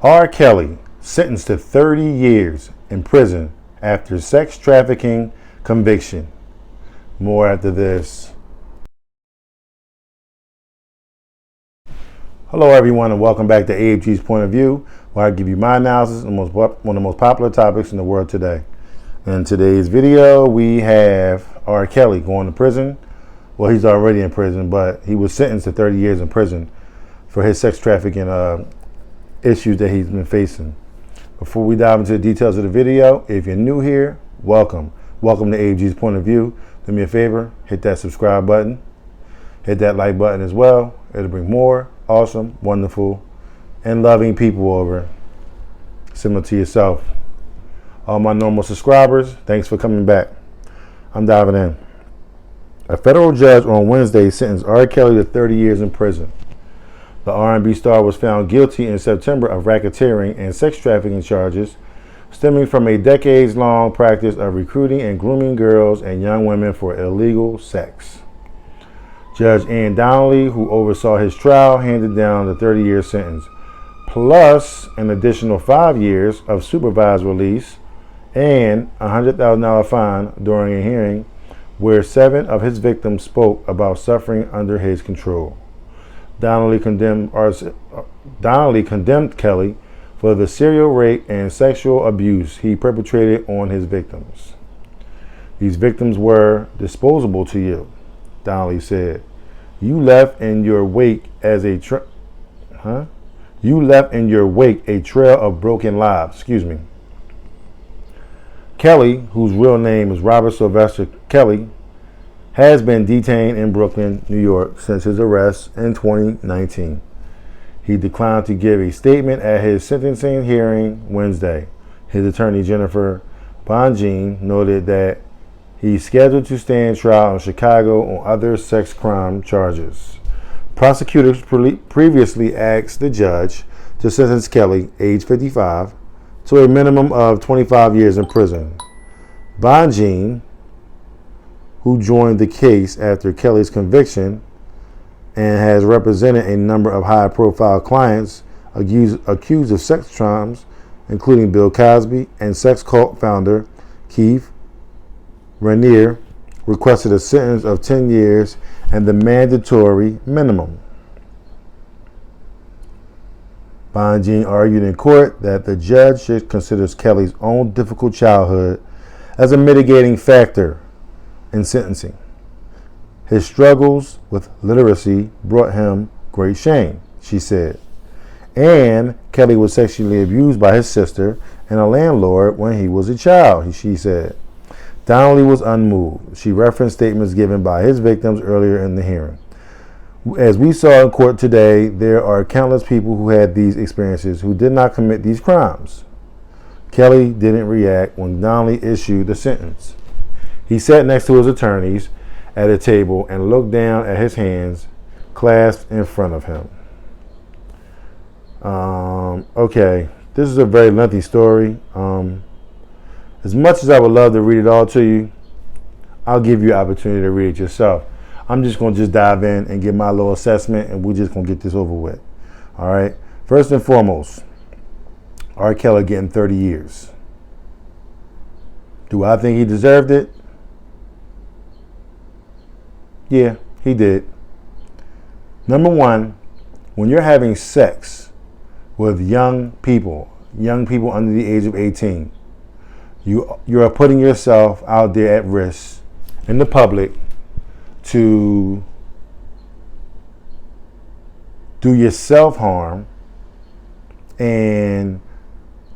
R. Kelly sentenced to 30 years in prison after sex trafficking conviction. More after this. Hello everyone and welcome back to AFG's Point of View, where I give you my analysis on one of the most popular topics in the world today. In today's video, we have R. Kelly going to prison. Well, he's already in prison, but he was sentenced to 30 years in prison for his sex trafficking issues that he's been facing. Before we dive into the details of the video, if you're new here, welcome. Welcome to AFG's Point of View. Do me a favor, hit that subscribe button. Hit that like button as well. It'll bring more awesome, wonderful, and loving people over, similar to yourself. All my normal subscribers, thanks for coming back. I'm diving in. A federal judge on Wednesday sentenced R. Kelly to 30 years in prison. The R&B star was found guilty in September of racketeering and sex trafficking charges stemming from a decades-long practice of recruiting and grooming girls and young women for illegal sex. Judge Ann Donnelly, who oversaw his trial, handed down the 30-year sentence, plus an additional 5 years of supervised release and a $100,000 fine during a hearing where 7 of his victims spoke about suffering under his control. Donnelly condemned Kelly for the serial rape and sexual abuse he perpetrated on his victims. These victims were disposable to you, Donnelly said. You left in your wake a trail of broken lives. Kelly, whose real name is Robert Sylvester Kelly, has been detained in Brooklyn, New York since his arrest in 2019. He declined to give a statement at his sentencing hearing Wednesday. His attorney, Jennifer Bonjean, noted that he's scheduled to stand trial in Chicago on other sex crime charges. Prosecutors previously asked the judge to sentence Kelly, age 55, to a minimum of 25 years in prison. Bonjean, who joined the case after Kelly's conviction and has represented a number of high-profile clients accused of sex crimes, including Bill Cosby and sex cult founder Keith Raniere, requested a sentence of 10 years and the mandatory minimum. Bonjean argued in court that the judge considers Kelly's own difficult childhood as a mitigating factor in sentencing. His struggles with literacy brought him great shame, she said. And Kelly was sexually abused by his sister and a landlord when he was a child, she said. Donnelly was unmoved. She referenced statements given by his victims earlier in the hearing. As we saw in court today, there are countless people who had these experiences who did not commit these crimes. Kelly didn't react when Donnelly issued the sentence. He sat next to his attorneys at a table and looked down at his hands clasped in front of him. Okay, this is a very lengthy story. As much as I would love to read it all to you, I'll give you an opportunity to read it yourself. I'm just going to dive in and give my little assessment, and we're just going to get this over with. All right. First and foremost, R. Kelly getting 30 years. Do I think he deserved it? Yeah, he did. Number one, when you're having sex with young people under the age of 18, you are putting yourself out there at risk in the public to do yourself harm and,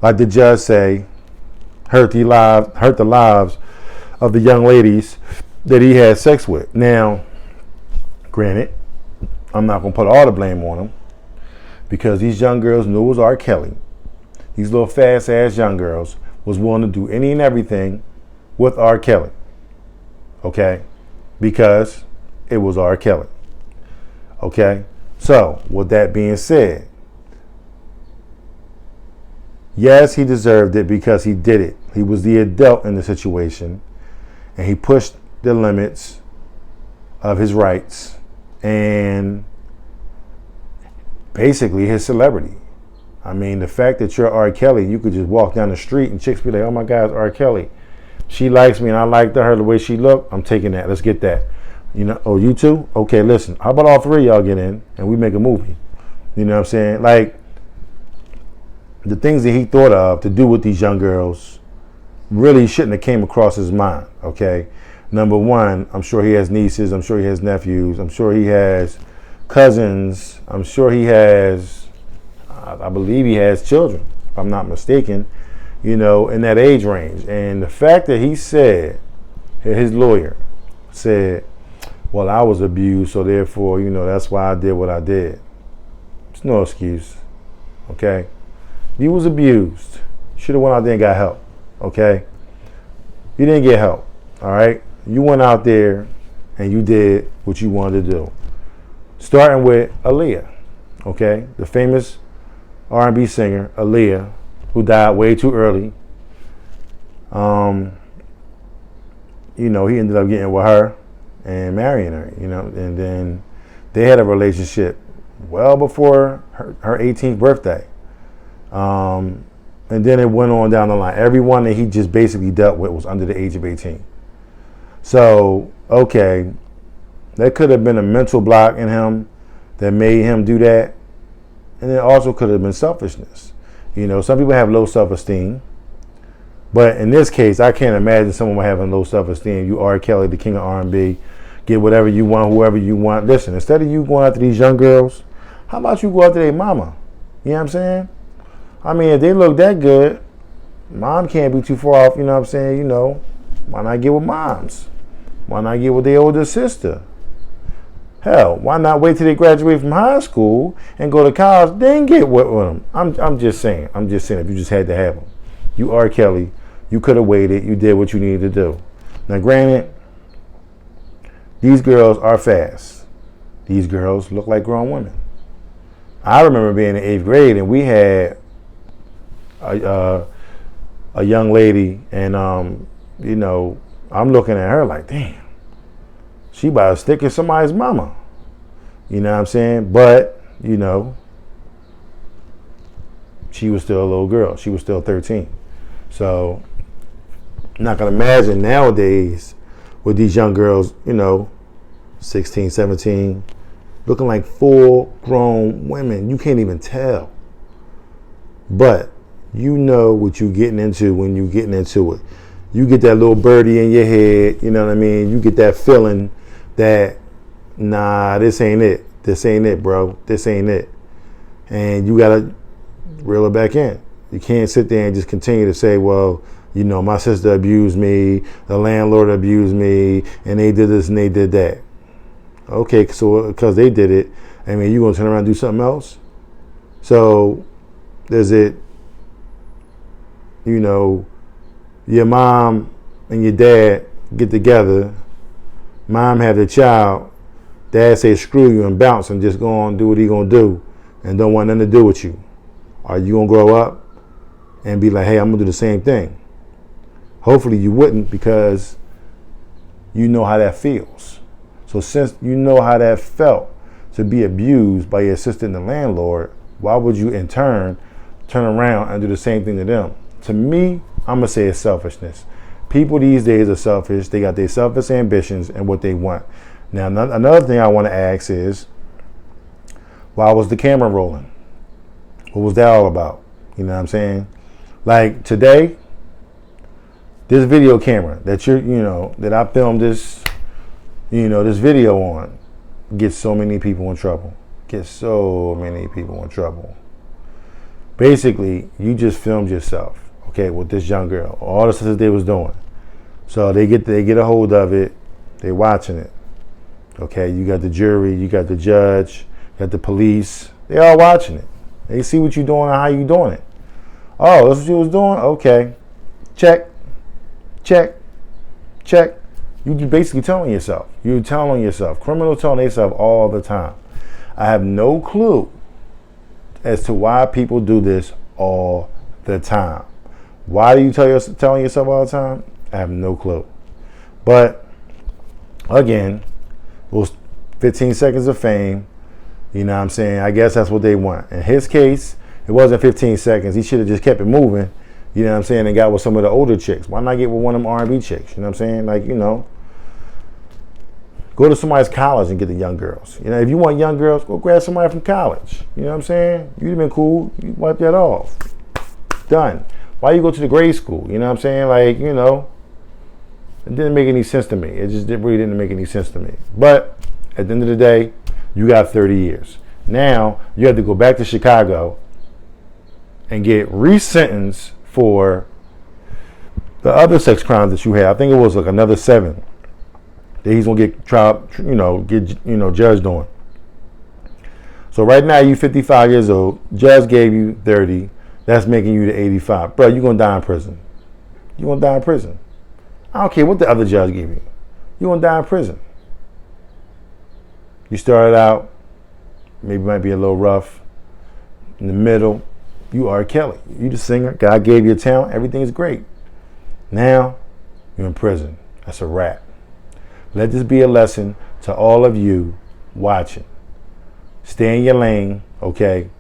like the judge say, hurt the lives of the young ladies that he had sex with. Now, granted, I'm not going to put all the blame on him because these young girls knew it was R. Kelly. These little fast-ass young girls was willing to do any and everything with R. Kelly. Okay? Because it was R. Kelly. Okay? So, with that being said, yes, he deserved it because he did it. He was the adult in the situation, and he pushed the limits of his rights and basically his celebrity. I mean, the fact that you're R. Kelly, you could just walk down the street and chicks be like, oh my God, it's R. Kelly. She likes me and I like her the way she look. I'm taking that. Let's get that. You know, oh, you too? Okay, listen, how about all three of y'all get in and we make a movie? You know what I'm saying? Like, the things that he thought of to do with these young girls really shouldn't have came across his mind, okay? Number one, I'm sure he has nieces. I'm sure he has nephews. I'm sure he has cousins. I'm sure he has, I believe he has children, if I'm not mistaken, you know, in that age range. And the fact that he said, his lawyer said, well, I was abused, so therefore, you know, that's why I did what I did. It's no excuse, okay? You was abused. Should have went out there and got help, okay? You didn't get help, all right? You went out there and you did what you wanted to do. Starting with Aaliyah, okay? The famous R&B singer, Aaliyah, who died way too early. You know, he ended up getting with her and marrying her, you know, and then they had a relationship well before her 18th birthday. And then it went on down the line. Everyone that he just basically dealt with was under the age of 18. So, okay, that could have been a mental block in him that made him do that. And it also could have been selfishness. You know, some people have low self-esteem. But in this case, I can't imagine someone having low self-esteem. You R. Kelly, the king of R&B. Get whatever you want, whoever you want. Listen, instead of you going after these young girls, how about you go after their mama? You know what I'm saying? I mean, if they look that good, mom can't be too far off, you know what I'm saying? You know, why not get with moms? Why not get with their older sister? Hell, why not wait till they graduate from high school and go to college, then get with them? I'm just saying if you just had to have them. You R. Kelly, you could have waited, you did what you needed to do. Now granted, these girls are fast. These girls look like grown women. I remember being in 8th grade and we had a young lady and you know, I'm looking at her like, damn, she about to stick in somebody's mama. You know what I'm saying? But, you know, she was still a little girl. She was still 13. So, I'm not going to imagine nowadays with these young girls, you know, 16, 17, looking like full grown women. You can't even tell. But you know what you're getting into when you're getting into it. You get that little birdie in your head, you know what I mean? You get that feeling that, nah, this ain't it. This ain't it, bro. This ain't it. And you got to reel it back in. You can't sit there and just continue to say, well, you know, my sister abused me, the landlord abused me, and they did this and they did that. Okay, so because they did it, I mean, you going to turn around and do something else? So, does it, you know, your mom and your dad get together, mom have the child, dad say screw you and bounce and just go on and do what he gonna do and don't want nothing to do with you? Are you gonna grow up and be like, hey, I'm gonna do the same thing? Hopefully you wouldn't, because you know how that feels. So since you know how that felt to be abused by your sister and the landlord, why would you in turn around and do the same thing to them? To me, I'm going to say it's selfishness. People these days are selfish. They got their selfish ambitions and what they want. Now, another thing I want to ask is, why was the camera rolling? What was that all about? You know what I'm saying? Like today, this video camera that that I filmed this, this video on, gets so many people in trouble. Gets so many people in trouble. Basically, you just filmed yourself. Okay, with this young girl, all the stuff they was doing. So they get a hold of it, they watching it. Okay, you got the jury, you got the judge, you got the police, they all watching it. They see what you doing and how you doing it. Oh, that's what you was doing? Okay. Check. You basically telling yourself. You're telling yourself. Criminals telling themselves all the time. I have no clue as to why people do this all the time. Why do you telling yourself all the time? I have no clue. But again, those 15 seconds of fame, you know what I'm saying? I guess that's what they want. In his case, It wasn't 15 seconds. He should have just kept it moving, you know what I'm saying, and got with some of the older chicks. Why not get with one of them R&B chicks? You know what I'm saying? Like, you know, go to somebody's college and get the young girls. You know, if you want young girls, go grab somebody from college. You know what I'm saying? You'd have been cool. You wipe that off. Done. Why you go to the grade school? You know what I'm saying? Like, you know, it didn't make any sense to me. It just really didn't make any sense to me. But at the end of the day, you got 30 years. Now you have to go back to Chicago and get resentenced for the other sex crimes that you had. I think it was like another 7 that he's gonna get trial, judged on. So right now you 55 years old. Judge gave you 30. That's making you the 85. Bro, you're gonna die in prison. You're gonna die in prison. I don't care what the other judge gave you. You're gonna die in prison. You started out, maybe might be a little rough. In the middle, you R. Kelly. You the singer. God gave you a talent. Everything's great. Now, you're in prison. That's a wrap. Let this be a lesson to all of you watching. Stay in your lane, okay?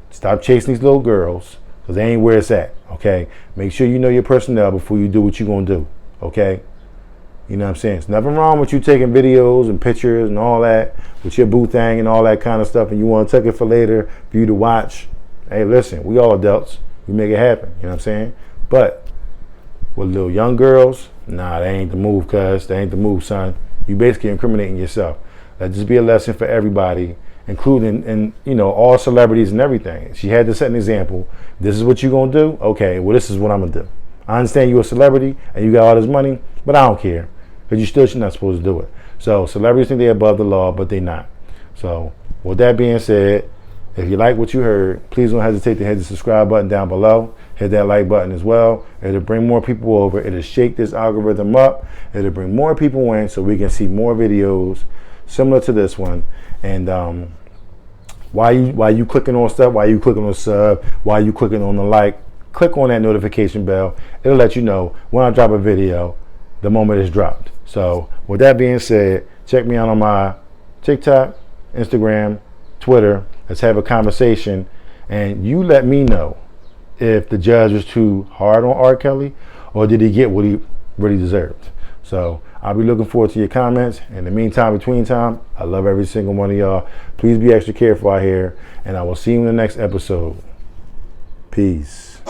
Stop chasing these little girls, because they ain't where it's at, okay? Make sure you know your personnel before you do what you're going to do, okay? You know what I'm saying? There's nothing wrong with you taking videos and pictures and all that with your boo thing and all that kind of stuff, and you want to take it for later for you to watch. Hey, listen, we all adults. We make it happen, you know what I'm saying? But with little young girls, nah, they ain't the move, cuz. They ain't the move, son. You basically incriminating yourself. Let this be a lesson for everybody, including, and you know, all celebrities and everything. She had to set an example. This is what you're going to do? Okay, well, this is what I'm going to do. I understand you're a celebrity and you got all this money, but I don't care, because you still should not supposed to do it. So celebrities think they're above the law, but they're not. So with that being said, if you like what you heard, please don't hesitate to hit the subscribe button down below. Hit that like button as well. It'll bring more people over. It'll shake this algorithm up. It'll bring more people in so we can see more videos similar to this one. And while you clicking on stuff, while you clicking on sub, while you clicking on the like, click on that notification bell. It'll let you know when I drop a video the moment it's dropped. So with that being said, check me out on my TikTok, Instagram, Twitter. Let's have a conversation, and you let me know if the judge was too hard on R. Kelly, or did he get what he really deserved. So I'll be looking forward to your comments. In the meantime, between time, I love every single one of y'all. Please be extra careful out here, and I will see you in the next episode. Peace.